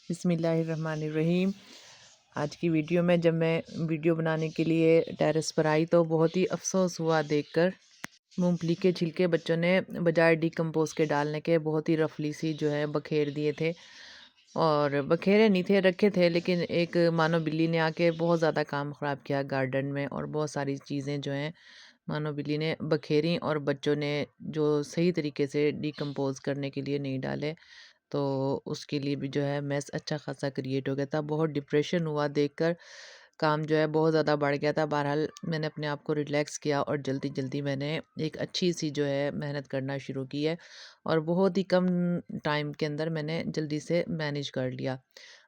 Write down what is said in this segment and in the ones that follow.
बिस्मिल्लाहिर्रहमानिर्रहीम। आज की वीडियो में जब मैं वीडियो बनाने के लिए टेरेस पर आई तो बहुत ही अफसोस हुआ देखकर। मूंगफली के छिलके बच्चों ने बजाय डिकम्पोज के डालने के बहुत ही रफली सी जो है बखेर दिए थे। और बखेरे नहीं थे, रखे थे, लेकिन एक मानो बिल्ली ने आके बहुत ज़्यादा काम ख़राब किया गार्डन में। और बहुत सारी चीज़ें जो हैं मानो बिल्ली ने बखेरी और बच्चों ने जो सही तरीके से डिकम्पोज करने के लिए नहीं डाले, तो उसके लिए भी जो है मेस अच्छा खासा क्रिएट हो गया था। बहुत डिप्रेशन हुआ देखकर, काम जो है बहुत ज़्यादा बढ़ गया था। बहरहाल मैंने अपने आप को रिलैक्स किया और जल्दी जल्दी मैंने एक अच्छी सी जो है मेहनत करना शुरू की है। और बहुत ही कम टाइम के अंदर मैंने जल्दी से मैनेज कर लिया।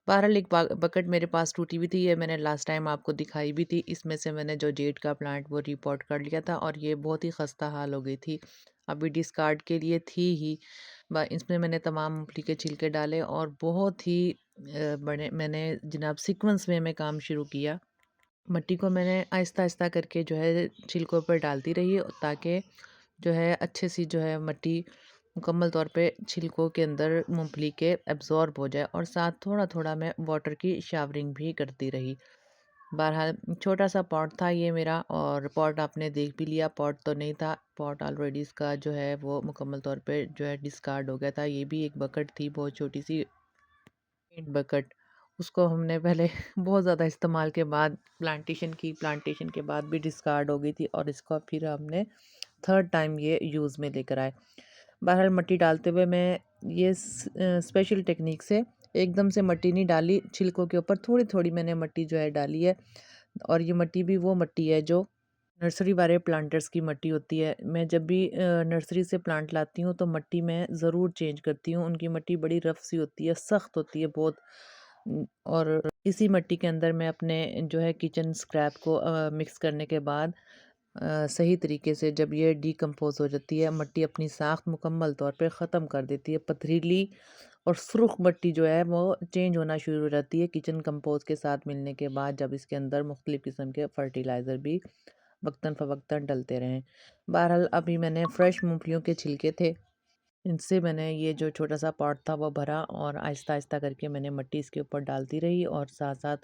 बहरहाल एक बकेट मेरे पास टूटी हुई थी, ये मैंने लास्ट टाइम आपको दिखाई भी थी। इसमें से मैंने जो जेड का प्लांट वो रिपोर्ट कर लिया था और ये बहुत ही खस्ता हाल हो गई थी, अभी डिस्कार्ड के लिए थी ही। इसमें मैंने तमाम मूंगफली के छिलके डाले और बहुत ही बड़े मैंने जनाब सीक्वेंस में मैं काम शुरू किया। मिट्टी को मैंने आहिस्ता आहिस्ता करके जो है छिलकों पर डालती रही, ताकि जो है अच्छे सी जो है मिट्टी मुकम्मल तौर पे छिलकों के अंदर मूंगफली के एब्जॉर्ब हो जाए। और साथ थोड़ा थोड़ा मैं वाटर की शावरिंग भी करती रही। बहरहाल छोटा सा पॉट था ये मेरा, और पॉट आपने देख भी लिया। पॉट तो नहीं था, पॉट ऑलरेडी इसका जो है वो मुकम्मल तौर पे जो है डिस्कार्ड हो गया था। ये भी एक बकेट थी, बहुत छोटी सी पेंट बकेट। उसको हमने पहले बहुत ज़्यादा इस्तेमाल के बाद प्लांटेशन के बाद भी डिस्कार्ड हो गई थी, और इसको फिर हमने थर्ड टाइम ये यूज़ में लेकर आए। बहरहाल मिट्टी डालते हुए मैं ये स्पेशल टेक्निक से एकदम से मिट्टी नहीं डाली, छिलकों के ऊपर थोड़ी थोड़ी मैंने मिट्टी जो है डाली है। और ये मिट्टी भी वो मिट्टी है जो नर्सरी वाले प्लांटर्स की मिट्टी होती है। मैं जब भी नर्सरी से प्लांट लाती हूँ तो मिट्टी मैं ज़रूर चेंज करती हूँ। उनकी मिट्टी बड़ी रफ़ सी होती है, सख्त होती है बहुत। और इसी मिट्टी के अंदर मैं अपने जो है किचन स्क्रैप को मिक्स करने के बाद सही तरीके से जब ये डिकम्पोज हो जाती है, मिट्टी अपनी साख्त मुकम्मल तौर पे ख़त्म कर देती है। पथरीली और सुर्ख मिट्टी जो है वो चेंज होना शुरू हो जाती है किचन कंपोज के साथ मिलने के बाद, जब इसके अंदर मुख्तलिफ़ किस्म के फर्टिलाइज़र भी वक्तन फ़वक्तन डलते रहें। बहरहाल अभी मैंने फ्रेश मूँगफलियों के छिलके थे, इनसे मैंने ये जो छोटा सा पॉट था वो भरा, और आहिस्ता आहिस्ता करके मैंने मिट्टी इसके ऊपर डालती रही। और साथ साथ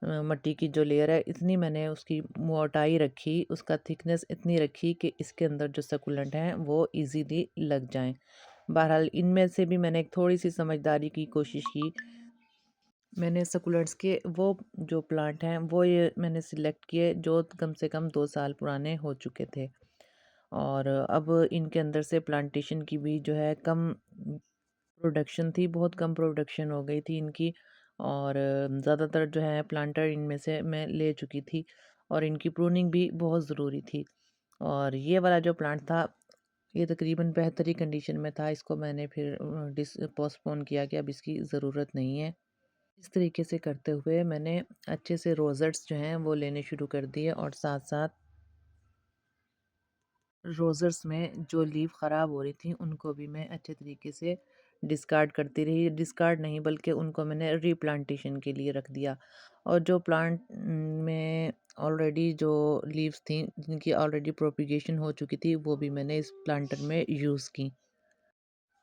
मिट्टी की जो लेयर है इतनी मैंने उसकी मोटाई रखी, उसका थिकनेस इतनी रखी कि इसके अंदर जो सकुलेंट हैं वो इजीली लग जाएं। बहरहाल इनमें से भी मैंने एक थोड़ी सी समझदारी की कोशिश की। मैंने सकुलेंट्स के वो जो प्लांट हैं वो ये मैंने सिलेक्ट किए जो कम से कम 2 साल पुराने हो चुके थे। और अब इनके अंदर से प्लांटेशन की भी जो है कम प्रोडक्शन थी, बहुत कम प्रोडक्शन हो गई थी इनकी। और ज़्यादातर जो है प्लांटर इनमें से मैं ले चुकी थी, और इनकी प्रूनिंग भी बहुत ज़रूरी थी। और ये वाला जो प्लांट था ये तकरीबन बेहतरी कंडीशन में था, इसको मैंने फिर डिस पोस्टपोन किया कि अब इसकी ज़रूरत नहीं है। इस तरीके से करते हुए मैंने अच्छे से रोज़र्स जो हैं वो लेने शुरू कर दिए, और साथ साथ रोज़र्स में जो लीफ ख़राब हो रही थी उनको भी मैं अच्छे तरीके से डिस्कार्ड करती रही। डिस्कार्ड नहीं बल्कि उनको मैंने रीप्लांटेशन के लिए रख दिया। और जो प्लांट में ऑलरेडी जो लीव्स थी जिनकी ऑलरेडी प्रोपिगेशन हो चुकी थी वो भी मैंने इस प्लांटर में यूज़ की।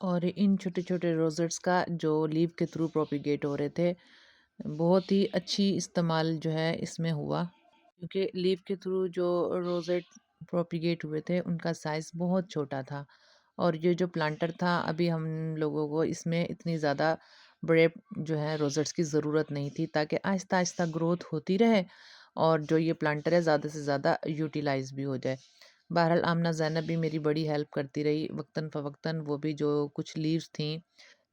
और इन छोटे छोटे रोज़र्स का जो लीव के थ्रू प्रोपिगेट हो रहे थे, बहुत ही अच्छी इस्तेमाल जो है इसमें हुआ, क्योंकि लीफ के थ्रू जो रोजेट प्रोपिगेट हुए थे उनका साइज़ बहुत छोटा था। और ये जो प्लांटर था अभी हम लोगों को इसमें इतनी ज़्यादा बड़े जो है रोजेट्स की ज़रूरत नहीं थी, ताकि आहिस्ता आहिस्ता ग्रोथ होती रहे और जो ये प्लांटर है ज़्यादा से ज़्यादा यूटिलाइज भी हो जाए। बहरहाल आमना ज़ैनब भी मेरी बड़ी हेल्प करती रही वक्तन फ़वक्तन। वो भी जो कुछ लीव्स थी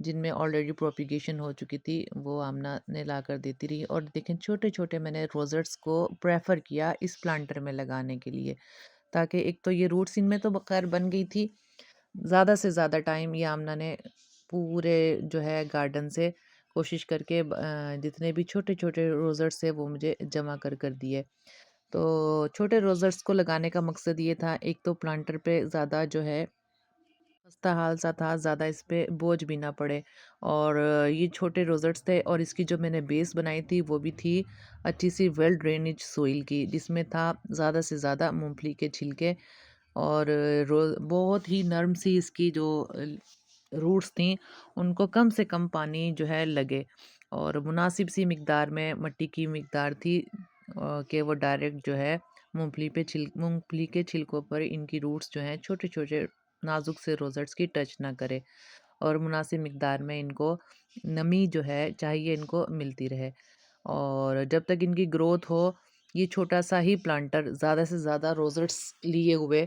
जिनमें ऑलरेडी प्रोपिगेशन हो चुकी थी वो आमना ने ला कर देती रही। और देखें छोटे छोटे मैंने रोज़र्स को प्रेफर किया इस प्लांटर में लगाने के लिए, ताकि एक तो ये रूट्स इनमें तो खैर बन गई थी। ज़्यादा से ज़्यादा टाइम ये आमना ने पूरे जो है गार्डन से कोशिश करके जितने भी छोटे छोटे रोज़र्स थे वो मुझे जमा कर दिए। तो छोटे रोज़र्स को लगाने का मकसद ये था, एक तो प्लांटर पे ज़्यादा जो है सस्ता हाल सा था, ज़्यादा इस पे बोझ भी ना पड़े। और ये छोटे रोज़र्स थे, और इसकी जो मैंने बेस बनाई थी वो भी थी अच्छी सी वेल ड्रेनेज सोइल की, जिसमें था ज़्यादा से ज़्यादा मूंगफली के छिलके। और बहुत ही नरम सी इसकी जो रूट्स थी उनको कम से कम पानी जो है लगे, और मुनासिब सी मिकदार में मट्टी की मिकदार थी कि वो डायरेक्ट जो है मूंगफली के छिलकों पर इनकी रूट्स जो हैं छोटे छोटे नाजुक से रोज़ेट्स की टच ना करे, और मुनासिब मिकदार में इनको नमी जो है चाहिए इनको मिलती रहे। और जब तक इनकी ग्रोथ हो, ये छोटा सा ही प्लांटर ज़्यादा से ज़्यादा रोज़ेट्स लिए हुए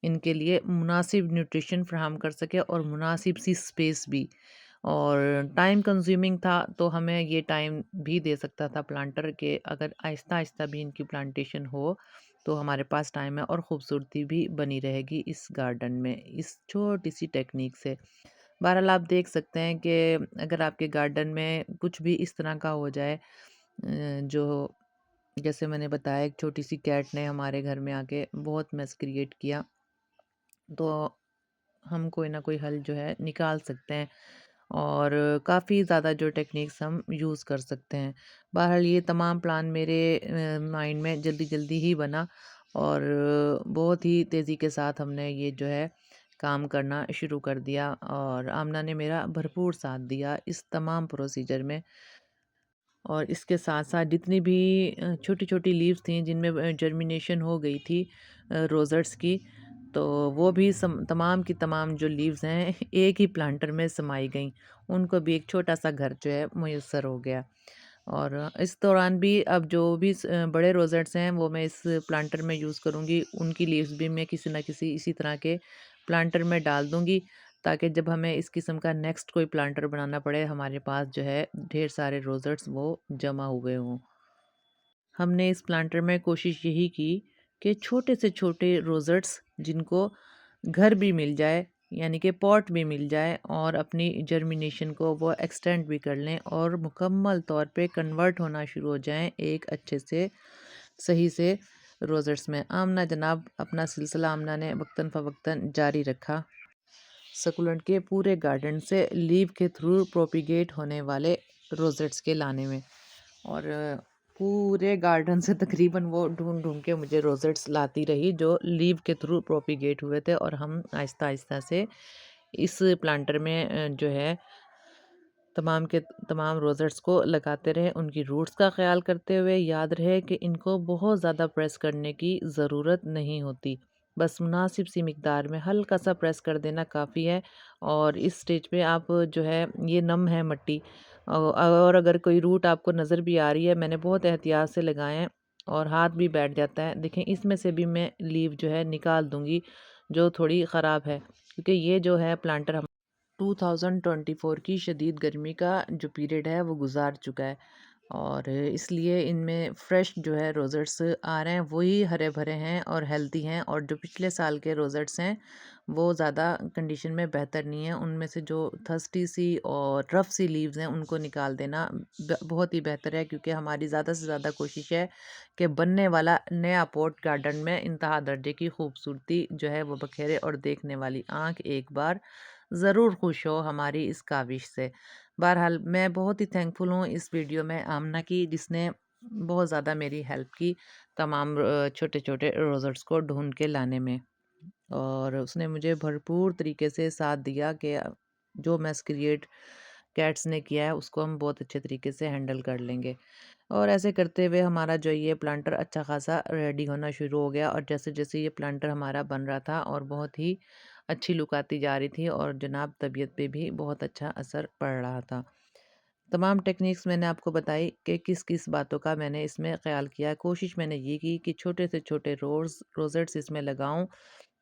इनके लिए मुनासिब न्यूट्रिशन फ्राहम कर सके और मुनासिब सी स्पेस भी। और टाइम कंज्यूमिंग था, तो हमें ये टाइम भी दे सकता था प्लांटर के, अगर आहिस्ता आहिस्ता भी इनकी प्लांटेशन हो तो हमारे पास टाइम है और ख़ूबसूरती भी बनी रहेगी इस गार्डन में इस छोटी सी टेक्निक से। बहरहाल आप देख सकते हैं कि अगर आपके गार्डन में कुछ भी इस तरह का हो जाए, जो जैसे मैंने बताया एक छोटी सी कैट ने हमारे घर में आके बहुत मेस क्रिएट किया, तो हम कोई ना कोई हल जो है निकाल सकते हैं और काफ़ी ज़्यादा जो टेक्निक्स हम यूज़ कर सकते हैं। बहरहाल ये तमाम प्लान मेरे माइंड में जल्दी जल्दी ही बना, और बहुत ही तेज़ी के साथ हमने ये जो है काम करना शुरू कर दिया, और आमना ने मेरा भरपूर साथ दिया इस तमाम प्रोसीजर में। और इसके साथ-साथ जितनी भी छोटी-छोटी लीव्स थी जिनमें जर्मिनेशन हो गई थी रोज़ेट्स की, तो वो भी तमाम की तमाम जो लीव्स हैं एक ही प्लांटर में समाई गईं। उनको भी एक छोटा-सा घर जो है मुयस्सर हो गया। और इस दौरान भी अब जो भी बड़े रोज़ेट्स हैं वो मैं इस प्लांटर में यूज़ करूँगी। उनकी लीव्स भी मैं किसी न किसी इसी तरह के प्लांटर में डाल दूँगी, ताकि जब हमें इस किस्म का नेक्स्ट कोई प्लांटर बनाना पड़े, हमारे पास जो है ढेर सारे रोज़ेट्स वो जमा हुए हों। हमने इस प्लांटर में कोशिश यही की कि छोटे से छोटे रोज़ेट्स जिनको घर भी मिल जाए, यानी कि पॉट भी मिल जाए, और अपनी जर्मिनेशन को वो एक्सटेंड भी कर लें और मुकम्मल तौर पे कन्वर्ट होना शुरू हो जाएं एक अच्छे से सही से रोज़ेट्स में। आमना जनाब अपना सिलसिला आमना ने वक्तन फ़वक्तन जारी रखा सकुलेंट के पूरे गार्डन से लीव के थ्रू प्रोपिगेट होने वाले रोज़ेट्स के लाने में। और पूरे गार्डन से तकरीबन वो ढूंढ ढूंढ के मुझे रोज़ेट्स लाती रही जो लीव के थ्रू प्रोपिगेट हुए थे, और हम आहिस्ता आहिस्ता से इस प्लांटर में जो है तमाम के तमाम रोज़ेट्स को लगाते रहे। उनकी रूट्स का ख्याल करते हुए याद रहे कि इनको बहुत ज़्यादा प्रेस करने की ज़रूरत नहीं होती, बस मुनासिब सी मिकदार में हल्का सा प्रेस कर देना काफ़ी है। और इस स्टेज पे आप जो है ये नम है मट्टी, और अगर कोई रूट आपको नज़र भी आ रही है, मैंने बहुत एहतियात से लगाए हैं और हाथ भी बैठ जाता है। देखें इसमें से भी मैं लीव जो है निकाल दूँगी जो थोड़ी ख़राब है, क्योंकि ये जो है प्लांटर 2024 की शदीद गर्मी का जो पीरियड है वो गुज़ार चुका है, और इसलिए इनमें फ्रेश जो है रोज़ेट्स आ रहे हैं, वही हरे भरे हैं और हेल्दी हैं। और जो पिछले साल के रोज़ेट्स हैं वो ज़्यादा कंडीशन में बेहतर नहीं है। उनमें से जो थर्स्टी सी और रफ़ सी लीव्स हैं उनको निकाल देना बहुत ही बेहतर है, क्योंकि हमारी ज़्यादा से ज़्यादा कोशिश है कि बनने वाला नया पॉट गार्डन में इंतहा दर्जे की खूबसूरती जो है वो बखेरे, और देखने वाली आँख एक बार ज़रूर खुश हो हमारी इस काविश से। बहरहाल मैं बहुत ही थैंकफुल हूँ इस वीडियो में आमना की, जिसने बहुत ज़्यादा मेरी हेल्प की तमाम छोटे-छोटे रोज़ेट्स को ढूँढ के लाने में। और उसने मुझे भरपूर तरीके से साथ दिया कि जो मेस क्रिएट कैट्स ने किया है उसको हम बहुत अच्छे तरीके से हैंडल कर लेंगे। और ऐसे करते हुए हमारा जो ये प्लांटर अच्छा खासा रेडी होना शुरू हो गया, और जैसे जैसे ये प्लांटर हमारा बन रहा था और बहुत ही अच्छी लुक आती जा रही थी, और जनाब तबीयत पे भी बहुत अच्छा असर पड़ रहा था। तमाम टेक्निक्स मैंने आपको बताई कि किस किस बातों का मैंने इसमें ख्याल किया। कोशिश मैंने ये की कि छोटे से छोटे रोज़ेट्स इसमें लगाऊं,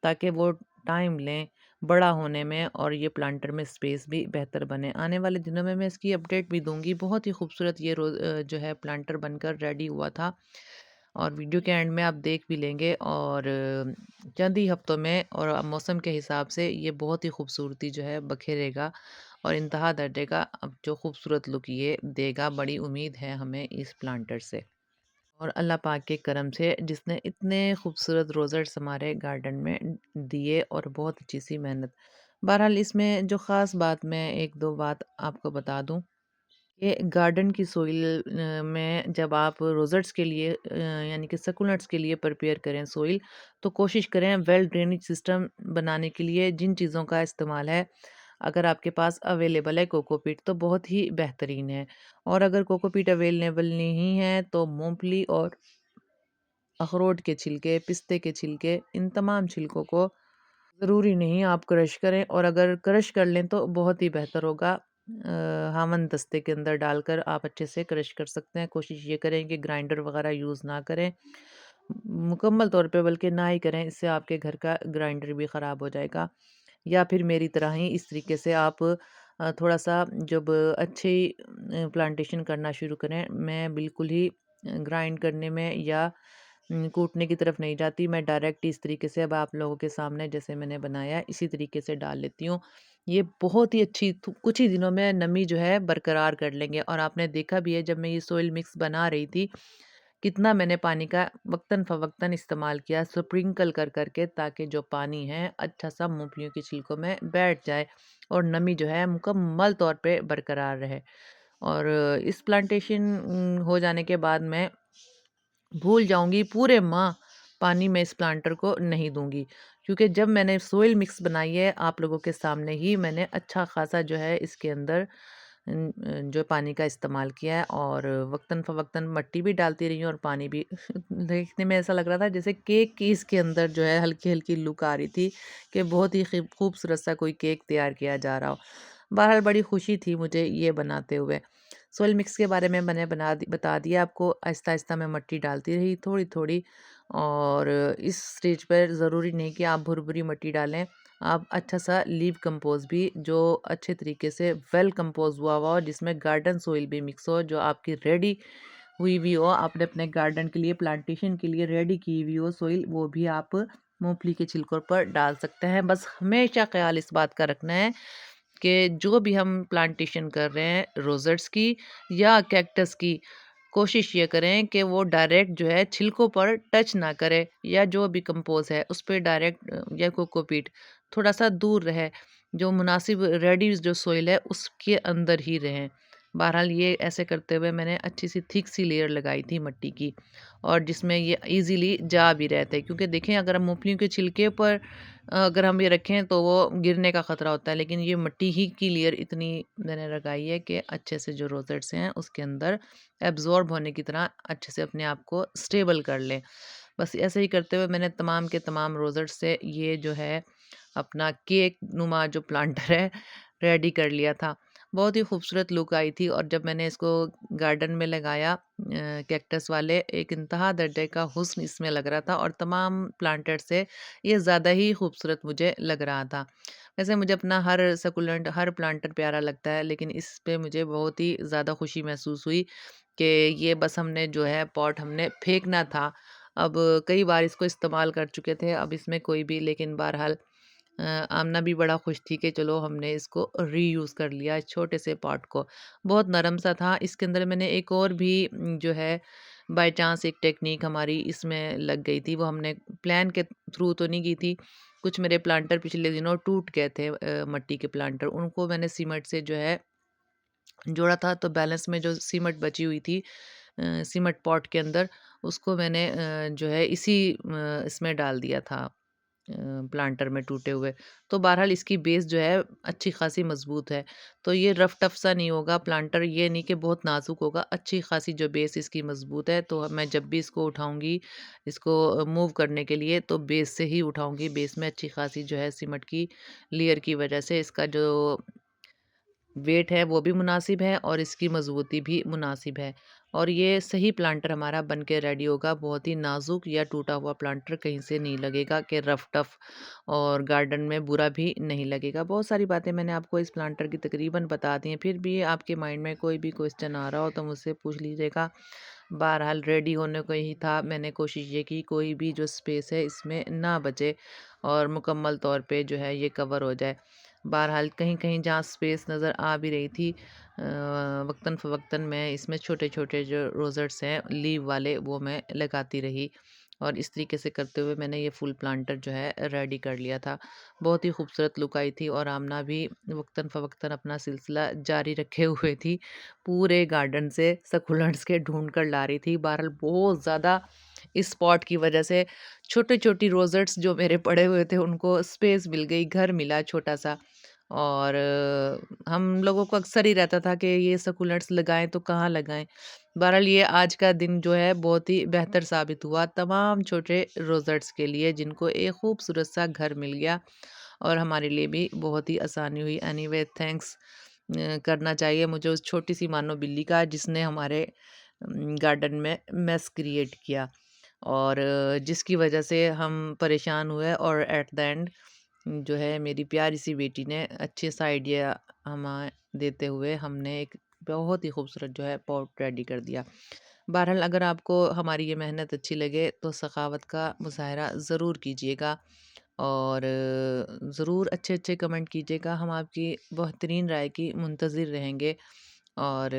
ताकि वो टाइम लें बड़ा होने में, और ये प्लांटर में स्पेस भी बेहतर बने। आने वाले दिनों में मैं इसकी अपडेट भी दूंगी। बहुत ही खूबसूरत ये जो है प्लांटर बनकर रेडी हुआ था, और वीडियो के एंड में आप देख भी लेंगे। और चंद ही हफ्तों में और अब मौसम के हिसाब से ये बहुत ही खूबसूरती जो है बखेरेगा, और इंतहा दर्जे का अब जो खूबसूरत लुक ये देगा। बड़ी उम्मीद है हमें इस प्लांटर से, और अल्लाह पाक के करम से जिसने इतने खूबसूरत रोज़ेट्स हमारे गार्डन में दिए, और बहुत अच्छी सी मेहनत। बहरहाल इसमें जो ख़ास बात मैं एक दो बात आपको बता दूं, ये गार्डन की सोइल में जब आप रोज़ेट्स के लिए यानी कि सकुलेंट्स के लिए प्रिपेयर करें सोइल, तो कोशिश करें वेल ड्रेनेज सिस्टम बनाने के लिए जिन चीज़ों का इस्तेमाल है अगर आपके पास अवेलेबल है कोकोपीट तो बहुत ही बेहतरीन है। और अगर कोकोपीट अवेलेबल नहीं है तो मूँगफली और अखरोट के छिलके, पिस्ते के छिलके, इन तमाम छिलकों को ज़रूरी नहीं आप क्रश करें, और अगर क्रश कर लें तो बहुत ही बेहतर होगा। हामन दस्ते के अंदर डालकर आप अच्छे से क्रश कर सकते हैं। कोशिश ये करें कि ग्राइंडर वगैरह यूज़ ना करें, मुकम्मल तौर पे बल्कि ना ही करें, इससे आपके घर का ग्राइंडर भी ख़राब हो जाएगा। या फिर मेरी तरह ही इस तरीके से आप थोड़ा-सा जब अच्छी प्लांटेशन करना शुरू करें, मैं बिल्कुल ही ग्राइंड करने में या कूटने की तरफ नहीं जाती। मैं डायरेक्ट इस तरीके से अब आप लोगों के सामने जैसे मैंने बनाया इसी तरीके से डाल लेती हूँ। ये बहुत ही अच्छी कुछ ही दिनों में नमी जो है बरकरार कर लेंगे। और आपने देखा भी है जब मैं ये सोइल मिक्स बना रही थी, कितना मैंने पानी का वक्तन-फ़वक्तन इस्तेमाल किया स्प्रिंकल कर कर के, ताकि जो पानी है अच्छा-सा मूँगफलियों के छिलकों में बैठ जाए और नमी जो है मुकम्मल तौर पे बरकरार रहे। और इस प्लांटेशन हो जाने के बाद मैं भूल जाऊँगी, पूरे माह पानी मैं इस प्लांटर को नहीं दूँगी। क्योंकि जब मैंने सोइल मिक्स बनाई है आप लोगों के सामने ही मैंने अच्छा ख़ासा जो है इसके अंदर जो पानी का इस्तेमाल किया है, और वक़्तन-फ़वक़्तन मिट्टी भी डालती रही हूँ और पानी भी। देखने में ऐसा लग रहा था जैसे केक की इसके अंदर जो है हल्की-हल्की लुक आ रही थी, कि बहुत ही खूबसूरत सा कोई केक तैयार किया जा रहा हो। बहरहाल बड़ी खुशी थी मुझे ये बनाते हुए। सोइल मिक्स के बारे में मैंने बता दिया आपको। आहिस्ता-आहिस्ता मैं मिट्टी डालती रही थोड़ी-थोड़ी, और इस स्टेज पर ज़रूरी नहीं कि आप भुरभुरी मिट्टी डालें। आप अच्छा-सा लीव कंपोस्ट भी जो अच्छे तरीके से वेल कंपोज़ हुआ हो, जिसमें गार्डन सोइल भी मिक्स हो, जो आपकी रेडी हुई हुई हो, आपने अपने गार्डन के लिए, प्लांटेशन के लिए रेडी की हुई हो सोइल, वो भी आप मूँगफली के छिलकों पर डाल सकते हैं। बस हमेशा ख़्याल इस बात का रखना है कि जो भी हम प्लांटेशन कर रहे हैं रोज़र्स की या कैक्टस की, कोशिश ये करें कि वो डायरेक्ट जो है छिलकों पर टच ना करे, या जो भी कंपोज़ है उस पे डायरेक्ट या कोकोपीट थोड़ा-सा दूर रहे, जो मुनासिब रेडी जो सोइल है उसके अंदर ही रहें। बहरहाल ये ऐसे करते हुए मैंने अच्छी सी थिक सी लेयर लगाई थी मिट्टी की, और जिसमें ये ईज़िली जा भी रहे थे, क्योंकि देखें अगर हम मूँगफलियों के छिलके पर अगर हम ये रखें तो वो गिरने का ख़तरा होता है, लेकिन ये मिट्टी ही की लेयर इतनी मैंने लगाई है कि अच्छे से जो रोज़ेट्स हैं उसके अंदर एब्ज़ॉर्ब होने की तरह अच्छे से अपने आप को स्टेबल कर लें। बस ऐसे ही करते हुए मैंने तमाम के तमाम रोज़ेट्स से ये जो है अपना केक नुमा जो प्लांटर है रेडी कर लिया था। बहुत ही खूबसूरत लुक आई थी, और जब मैंने इसको गार्डन में लगाया कैक्टस वाले, एक इंतहा दर्जे का हुस्न इसमें लग रहा था, और तमाम प्लांटर से ये ज़्यादा ही खूबसूरत मुझे लग रहा था। वैसे मुझे अपना हर सकुलेंट, हर प्लांटर प्यारा लगता है, लेकिन इस पे मुझे बहुत ही ज़्यादा खुशी महसूस हुई कि ये बस हमने जो है पॉट हमने फेंकना था। अब कई बार इसको इस्तेमाल कर चुके थे, अब इसमें कोई भी, लेकिन बहरहाल आमना भी बड़ा खुश थी कि चलो हमने इसको रीयूज़ कर लिया इस छोटे से पॉट को। बहुत नरम सा था। इसके अंदर मैंने एक और भी जो है बाय चांस एक टेक्नीक हमारी इसमें लग गई थी, वो हमने प्लान के थ्रू तो नहीं की थी। कुछ मेरे प्लांटर पिछले दिनों टूट गए थे, मिट्टी के प्लांटर, उनको मैंने सीमेंट से जो है जोड़ा था, तो बैलेंस में जो सीमेंट बची हुई थी सीमेंट पॉट के अंदर, उसको मैंने जो है इसी इसमें डाल दिया था, प्लांटर में टूटे हुए। तो बहरहाल इसकी बेस जो है अच्छी खासी मज़बूत है। तो ये रफ़ टफ़ सा नहीं होगा प्लांटर, ये नहीं कि बहुत नाज़ुक होगा, अच्छी खासी जो बेस इसकी मज़बूत है। तो मैं जब भी इसको उठाऊँगी, इसको मूव करने के लिए, तो बेस से ही उठाऊँगी। बेस में अच्छी खासी जो है सीमेंट की लेयर की वज़ह से इसका जो वेट है वो भी मुनासिब है, और इसकी मज़बूती भी मुनासिब है, और ये सही प्लांटर हमारा बन के रेडी होगा। बहुत ही नाज़ुक या टूटा हुआ प्लांटर कहीं से नहीं लगेगा कि रफ़ टफ़, और गार्डन में बुरा भी नहीं लगेगा। बहुत सारी बातें मैंने आपको इस प्लांटर की तकरीबन बता दी हैं, फिर भी आपके माइंड में कोई भी क्वेश्चन आ रहा हो तो मुझसे पूछ लीजिएगा। बहरहाल रेडी होने को ही था, मैंने कोशिश ये की कोई भी जो स्पेस है इसमें ना बचे, और मुकम्मल तौर पे जो है ये कवर हो जाए। बहरहाल कहीं-कहीं जहाँ स्पेस नज़र आ भी रही थी, वक़्तन-फ़वक़्तन मैं इसमें छोटे-छोटे जो रोज़ेट्स हैं लीव वाले, वो मैं लगाती रही, और इस तरीके से करते हुए मैंने ये फुल प्लांटर जो है रेडी कर लिया था। बहुत ही खूबसूरत लुक आई थी, और आमना भी वक़्तन-फ़वक़्तन अपना सिलसिला जारी रखे हुए थी। पूरे गार्डन से सक्युलेंट्स के ढूँढ कर ला रही थी। बहरहाल बहुत ज़्यादा इस स्पॉट की वज़ह से छोटी-छोटी रोज़ेट्स जो मेरे पड़े हुए थे उनको स्पेस मिल गई, घर मिला छोटा-सा। और हम लोगों को अक्सर ही रहता था कि ये सकुलेंट्स लगाएँ तो कहाँ लगाएँ? बहरहाल ये आज का दिन जो है बहुत ही बेहतर साबित हुआ तमाम छोटे रोज़र्स के लिए जिनको एक खूबसूरत सा घर मिल गया और हमारे लिए भी बहुत ही आसानी हुई। एनीवे थैंक्स करना चाहिए मुझे उस छोटी-सी मानो बिल्ली का जिसने हमारे गार्डन में मेस क्रिएट किया और जिसकी वजह से हम परेशान हुए और एट द एंड जो है मेरी प्यारी सी बेटी ने अच्छे सा आइडिया हमें देते हुए हमने एक बहुत ही खूबसूरत जो है पॉट रेडी कर दिया। बहरहाल अगर आपको हमारी ये मेहनत अच्छी लगे तो सखावत का मुज़ाहरा ज़रूर कीजिएगा और ज़रूर अच्छे-अच्छे कमेंट कीजिएगा। हम आपकी बेहतरीन राय की मुंतज़िर रहेंगे और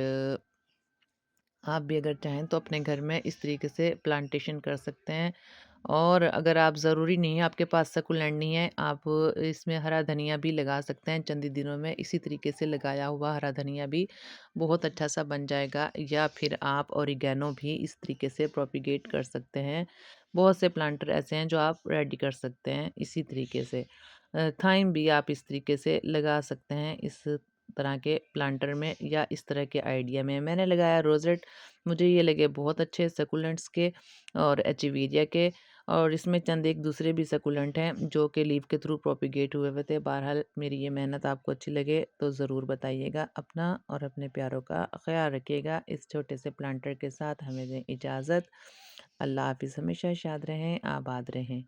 आप भी अगर चाहें तो अपने घर में इस तरीके से प्लांटेशन कर सकते हैं और अगर आप ज़रूरी नहीं है आपके पास सकुलेंट नहीं है आप इसमें हरा धनिया भी लगा सकते हैं चंद ही दिनों में इसी तरीके से लगाया हुआ हरा धनिया भी बहुत अच्छा सा बन जाएगा या फिर आप ओरिगेनो भी इस तरीके से प्रोपिगेट कर सकते हैं बहुत से प्लांटर ऐसे हैं जो आप रेडी कर सकते हैं इसी तरीके से थाइम भी आप इस तरीके से लगा सकते हैं इस तरह के प्लांटर में या इस तरह के आइडिया में मैंने लगाया रोजेट मुझे ये लगे बहुत अच्छे सकुलेंट्स के और एचिवेरिया के और इसमें चंद एक दूसरे भी सकुलेंट हैं जो कि लीफ के थ्रू प्रोपिगेट हुए हुए थे। बहरहाल मेरी ये मेहनत आपको अच्छी लगे तो ज़रूर बताइएगा। अपना और अपने प्यारों का ख्याल रखिएगा। इस छोटे से प्लांटर के साथ हमें दें इजाज़त। अल्लाह हाफ़िज़। हमेशा शाद रहें, आबाद रहें।